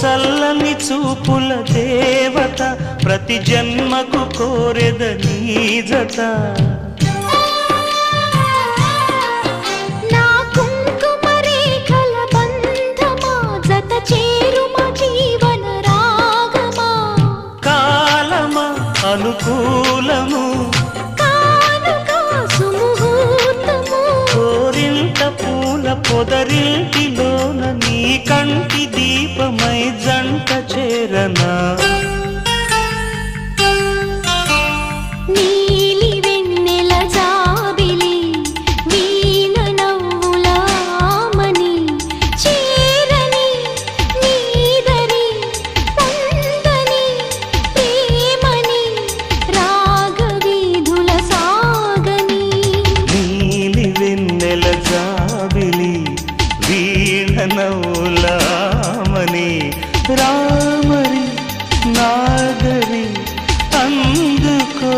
చల్లని చూపుల దేవత ప్రతి జన్మకు కోరెద నీ జత నా కుంకుమ రేఖల బంధమా జత చేరుమా జీవన రాగమా కాలమా అనుకూలము కానుక సుముహూర్తము కోరింత పూల పొదరింటిలోన నీ కంటి దీపమై జంట చేరనా నీలి వెన్నెల జాబిలి వీణ నవ్వుల ఆమని చేరని నీదరి పొందని ప్రేమని రాగవీధుల సాగని నీలి వెన్నెల జాబిలి వీణ నవ్వులామని రామరి నాగరి అందుకో